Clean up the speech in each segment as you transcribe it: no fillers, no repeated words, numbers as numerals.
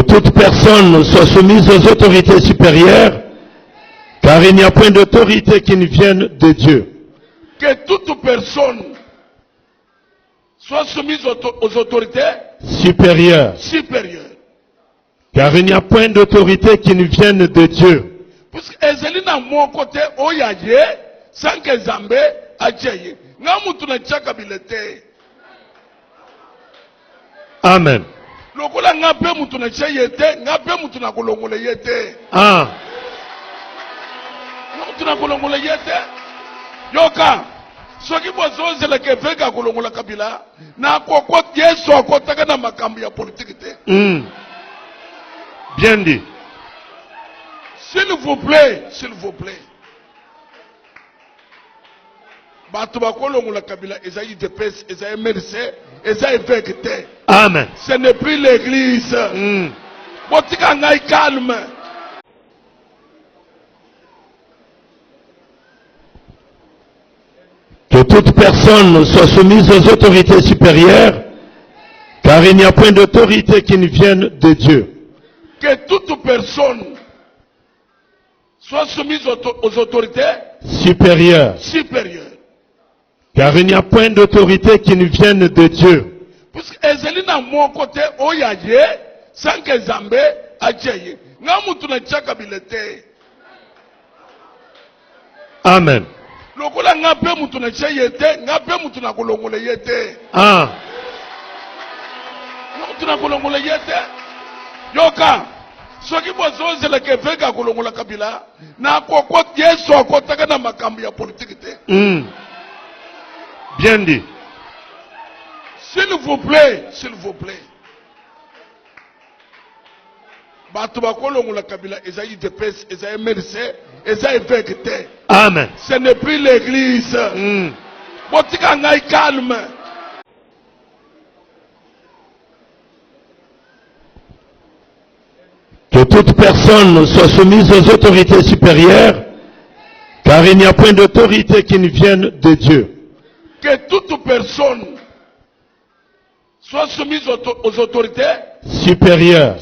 toute personne soit soumise aux autorités supérieures, car il n'y a point d'autorité qui ne vienne de Dieu. Que toute personne soit soumise aux autorités Supérieures, car il n'y a point d'autorité qui ne vienne de Dieu. Puisque ezeli na mon côté oyaye sans que Zambé ajaye. Ngamutu na chaka bilete. Amen. Lokola ngape mutu na chayete, ngape mutu na kolongole yete. Ah. Mutu na kolongole yete. Yoka. Soki bozoze le kefeka kolongola kabila na koko Yesu akotaka na makambo ya politique te. Bien dit. S'il vous plaît. Batu bakolongola kabila ezayi depes, ezayi merce, ezayi vekete. Amen. Ce n'est plus l'église. Botika ngai calme. Que toute personne soit soumise aux autorités supérieures, car il n'y a point d'autorité qui ne vienne de Dieu. Que toute personne soit soumise aux autorités supérieures, car il n'y a point d'autorité qui ne vienne de Dieu. Puisque ezeli na mon côté oyaye sans que Zambé ajaye. Ngamutu na chaka bilete. Amen. Lokola ngape mutu na chayete, ngape mutu na kolongole yete. Ah. Mutu na kolongole yete. Yoka. Soki bozoze le kefeka kolongola kabila na koko Yesu akotaka na makambo ya politique te. Bien dit. S'il vous plaît. Batu bakolongola kabila ezayi depes, ezayi merce, ezayi vekete. Amen. Ce n'est plus l'église. Botika ngai calme. Que toute personne soit soumise aux autorités supérieures, car il n'y a point d'autorité qui ne vienne de Dieu. Que toute personne soit soumise aux autorités supérieures,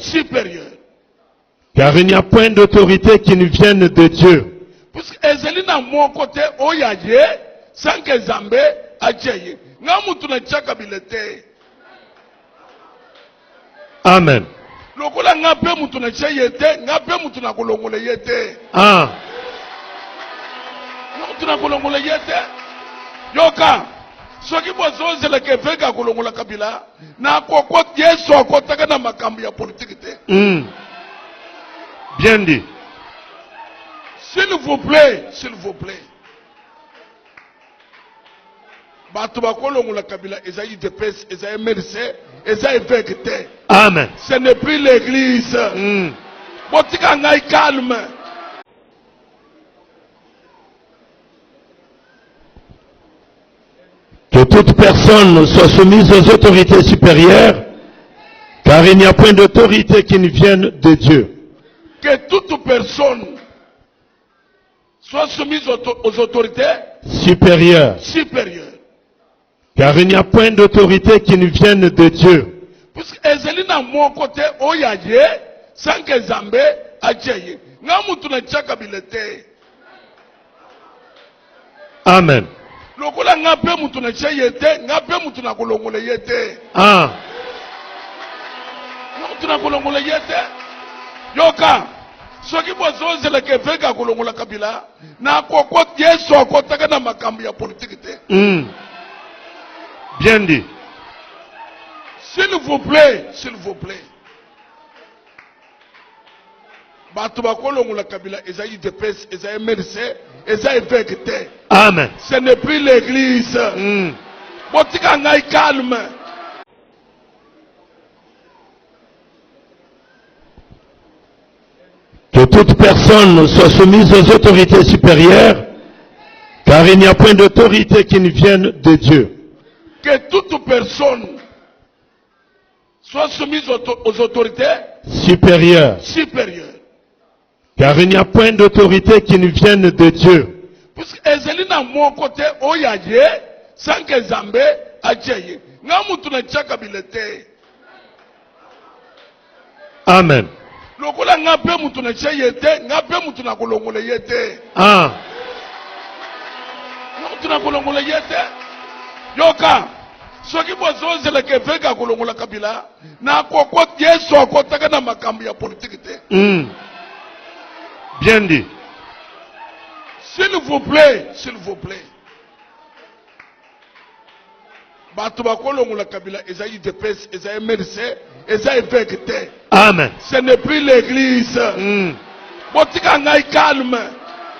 car il n'y a point d'autorité qui ne vienne de Dieu. Puisque ezeli na mon côté oyaye sans que Zambé ajaye. Ngamutu na chaka bilete. Amen. Lokola ngape mutu na chayete, ngape mutu na kolongole yete. Ah. Mutu na kolongole yete. Yoka. Soki bozoze le kefeka kolongola kabila na koko Yesu akotaka na makambo ya politique te. Bien dit. S'il vous plaît. Batu bakolongola kabila ezayi depes, ezayi merce, ezayi vekete. Amen. Ce n'est plus l'église. Botika ngai calme. Que toute personne soit soumise aux autorités supérieures, car il n'y a point d'autorité qui ne vienne de Dieu. Que toute personne soit soumise aux autorités supérieures, car il n'y a point d'autorité qui ne vienne de Dieu. Puisque ezeli na mon côté oyaye sans que Zambé ajaye. Ngamutu na chaka bilete. Amen. Lokola ngape mutu na chayete, ngape mutu na kolongole yete. Ah. Mutu na kolongole yete. Yoka. Soki bozoze le kefeka kolongola kabila na koko Yesu akotaka na makambo ya politique te. Bien dit. S'il vous plaît. Batu bakolongola kabila ezayi depes, ezayi merce, ezayi vekete. Amen. Ce n'est plus l'église. Botika ngai calme. Que toute personne soit soumise aux autorités supérieures, car il n'y a point d'autorité qui ne vienne de Dieu. Que toute personne soit soumise aux autorités supérieures, car il n'y a point d'autorité qui ne vienne de Dieu. Puisque ezeli na mon côté oyaye sans que Zambé ajaye. Ngamutu na chaka bilete. Amen. Lokola nga pe mutu na che yete, nga pe mutu na kolongola yete. Ah. Mutu na kolongola yete. Yoka. Soki bozoze le keveka kolongola kabila, na koko Yesu akotaka na makambo ya politique te. Bien dit. S'il vous plaît, s'il vous plaît. Bato bakolongola kabila, ezayi depes, ezayi merce, ezayi vekete. Amen. Ce n'est plus l'église. Botika ngai calme.